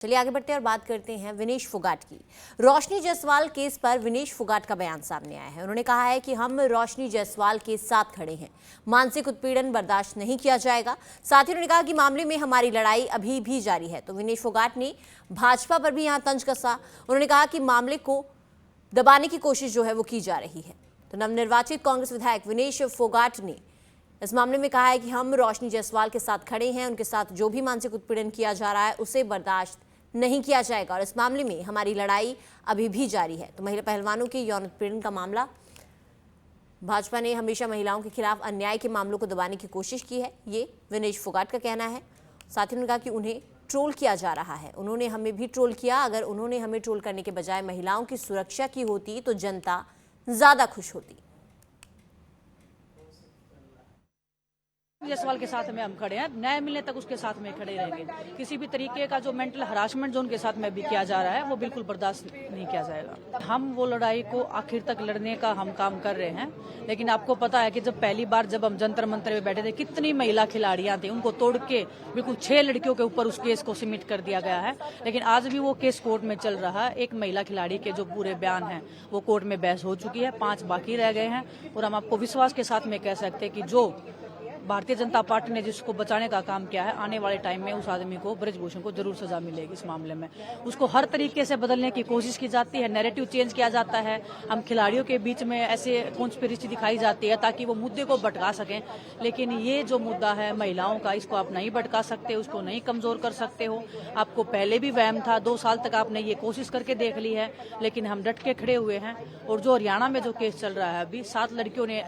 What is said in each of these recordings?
चलिए आगे बढ़ते हैं और बात करते हैं विनेश फोगाट की। रोशनी जायसवाल केस पर विनेश फोगाट का बयान सामने आया है। उन्होंने कहा है कि हम रोशनी जायसवाल के साथ खड़े हैं, मानसिक उत्पीड़न बर्दाश्त नहीं किया जाएगा। साथ ही उन्होंने कहा कि मामले में हमारी लड़ाई अभी भी जारी है। तो विनेश फोगाट ने भाजपा पर भी यहाँ तंज कसा। उन्होंने कहा कि मामले को दबाने की कोशिश जो है वो की जा रही है। तो नवनिर्वाचित कांग्रेस विधायक विनेश फोगाट ने इस मामले में कहा है कि हम रोशनी जायसवाल के साथ खड़े हैं, उनके साथ जो भी मानसिक उत्पीड़न किया जा रहा है उसे बर्दाश्त नहीं किया जाएगा और इस मामले में हमारी लड़ाई अभी भी जारी है। तो महिला पहलवानों के यौन उत्पीड़न का मामला, भाजपा ने हमेशा महिलाओं के खिलाफ अन्याय के मामलों को दबाने की कोशिश की है, ये विनेश फोगाट का कहना है। साथ ही उन्होंने कहा कि उन्हें ट्रोल किया जा रहा है, उन्होंने हमें भी ट्रोल किया। अगर उन्होंने हमें ट्रोल करने के बजाय महिलाओं की सुरक्षा की होती तो जनता ज्यादा खुश होती। जायसवाल के साथ में हम खड़े हैं, न्याय मिलने तक उसके साथ में खड़े रहेंगे। किसी भी तरीके का जो मेंटल हरासमेंट जो उनके साथ में भी किया जा रहा है वो बिल्कुल बर्दाश्त नहीं किया जाएगा। हम वो लड़ाई को आखिर तक लड़ने का हम काम कर रहे हैं, लेकिन आपको पता है कि जब पहली बार जब हम जंतर मंतर में बैठे थे, कितनी महिला खिलाड़ियां थी, उनको तोड़ के बिल्कुल 6 लड़कियों के ऊपर उस केस को सबमिट कर दिया गया है। लेकिन आज भी वो केस कोर्ट में चल रहा है। एक महिला खिलाड़ी के जो पूरे बयान हैं वो कोर्ट में बहस हो चुकी है, 5 बाकी रह गए हैं। और हम आपको विश्वास के साथ में कह सकते हैं कि जो भारतीय जनता पार्टी ने जिसको बचाने का काम किया है, आने वाले टाइम में उस आदमी को, ब्रजभूषण को जरूर सजा मिलेगी। इस मामले में उसको हर तरीके से बदलने की कोशिश की जाती है, नैरेटिव चेंज किया जाता है। हम खिलाड़ियों के बीच में ऐसे कॉन्स्पिरेसी दिखाई जाती है ताकि वो मुद्दे को भटका सकें। लेकिन ये जो मुद्दा है महिलाओं का, इसको आप नहीं भटका सकते, उसको नहीं कमजोर कर सकते हो। आपको पहले भी वहम था, 2 साल तक आपने ये कोशिश करके देख ली है, लेकिन हम डट के खड़े हुए हैं। और जो हरियाणा में जो केस चल रहा है, अभी 7 लड़कियों ने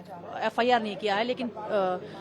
FIR नहीं किया है, लेकिन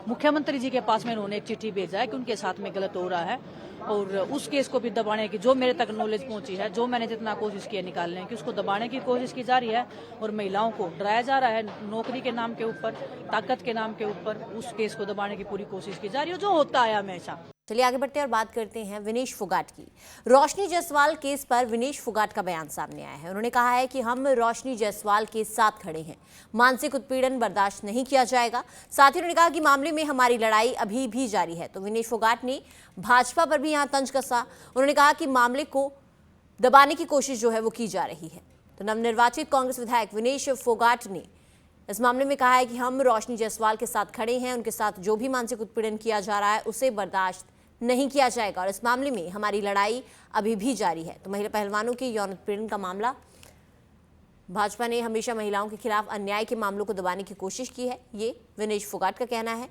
मुख्यमंत्री जी के पास में उन्होंने एक चिट्ठी भेजा है कि उनके साथ में गलत हो रहा है। और उस केस को भी दबाने की जो मेरे तक नॉलेज पहुंची है, जो मैंने जितना कोशिश की है निकालने की, उसको दबाने की कोशिश की जा रही है। और महिलाओं को डराया जा रहा है नौकरी के नाम के ऊपर, ताकत के नाम के ऊपर। उस केस को दबाने की पूरी कोशिश की जा रही है, जो होता है हमेशा। चलिए आगे बढ़ते हैं और बात करते हैं विनेश फोगाट की। रोशनी जायसवाल केस पर विनेश फोगाट का बयान सामने आया है। उन्होंने कहा है कि हम रोशनी जायसवाल के साथ खड़े हैं, मानसिक उत्पीड़न बर्दाश्त नहीं किया जाएगा। साथ ही उन्होंने कहा कि मामले में हमारी लड़ाई अभी भी जारी है। तो विनेश फोगाट ने भाजपा पर भी यहाँ तंज कसा। उन्होंने कहा कि मामले को दबाने की कोशिश जो है वो की जा रही है। तो नवनिर्वाचित कांग्रेस विधायक विनेश फोगाट ने इस मामले में कहा है कि हम रोशनी जायसवाल के साथ खड़े हैं, उनके साथ जो भी मानसिक उत्पीड़न किया जा रहा है उसे बर्दाश्त नहीं किया जाएगा और इस मामले में हमारी लड़ाई अभी भी जारी है। तो महिला पहलवानों के यौन उत्पीड़न का मामला, भाजपा ने हमेशा महिलाओं के खिलाफ अन्याय के मामलों को दबाने की कोशिश की है, ये विनेश फोगाट का कहना है।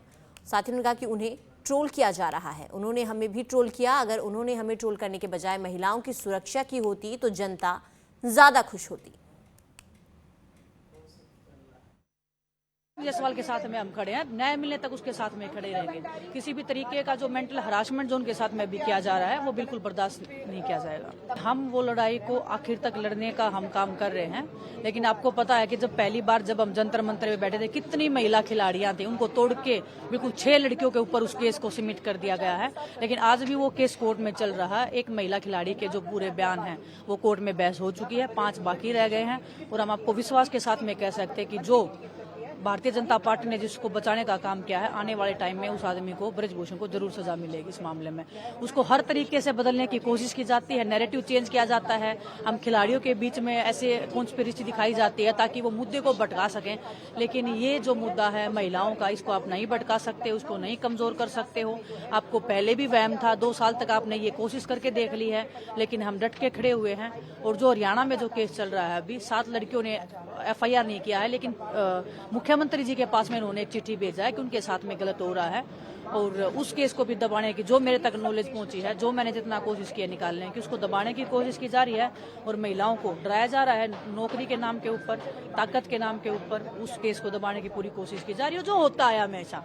साथ ही उन्होंने कहा कि उन्हें ट्रोल किया जा रहा है, उन्होंने हमें भी ट्रोल किया। अगर उन्होंने हमें ट्रोल करने के बजाय महिलाओं की सुरक्षा की होती तो जनता ज्यादा खुश होती। जायसवाल के साथ में हम खड़े हैं, न्याय मिलने तक उसके साथ में खड़े रहेंगे। किसी भी तरीके का जो मेंटल हरासमेंट जो उनके साथ में भी किया जा रहा है वो बिल्कुल बर्दाश्त नहीं किया जाएगा। हम वो लड़ाई को आखिर तक लड़ने का हम काम कर रहे हैं, लेकिन आपको पता है कि जब पहली बार जब हम जंतर मंतर में बैठे थे, कितनी महिला खिलाड़ियां थी, उनको तोड़ के बिल्कुल 6 लड़कियों के ऊपर उस केस को सबमिट कर दिया गया है। लेकिन आज भी वो केस कोर्ट में चल रहा है। एक महिला खिलाड़ी के जो पूरे बयान हैं वो कोर्ट में बहस हो चुकी है, 5 बाकी रह गए हैं। और हम आपको विश्वास के साथ में कह सकते हैं कि जो भारतीय जनता पार्टी ने जिसको बचाने का काम किया है, आने वाले टाइम में उस आदमी को, ब्रजभूषण को जरूर सजा मिलेगी। इस मामले में उसको हर तरीके से बदलने की कोशिश की जाती है, नैरेटिव चेंज किया जाता है। हम खिलाड़ियों के बीच में ऐसे कॉन्स्पिरेसी दिखाई जाती है ताकि वो मुद्दे को भटका सकें। लेकिन ये जो मुद्दा है महिलाओं का, इसको आप नहीं भटका सकते, उसको नहीं कमजोर कर सकते हो। आपको पहले भी वहम था, 2 साल तक आपने ये कोशिश करके देख ली है, लेकिन हम डट के खड़े हुए हैं। और जो हरियाणा में जो केस चल रहा है, अभी 7 लड़कियों ने FIR नहीं किया है, लेकिन मुख्यमंत्री जी के पास में उन्होंने एक चिट्ठी भेजा है कि उनके साथ में गलत हो रहा है। और उस केस को भी दबाने की जो मेरे तक नॉलेज पहुंची है, जो मैंने जितना कोशिश की है निकालने की, उसको दबाने की कोशिश की जा रही है। और महिलाओं को डराया जा रहा है नौकरी के नाम के ऊपर, ताकत के नाम के ऊपर। उस केस को दबाने की पूरी कोशिश की जा रही है, जो होता है हमेशा।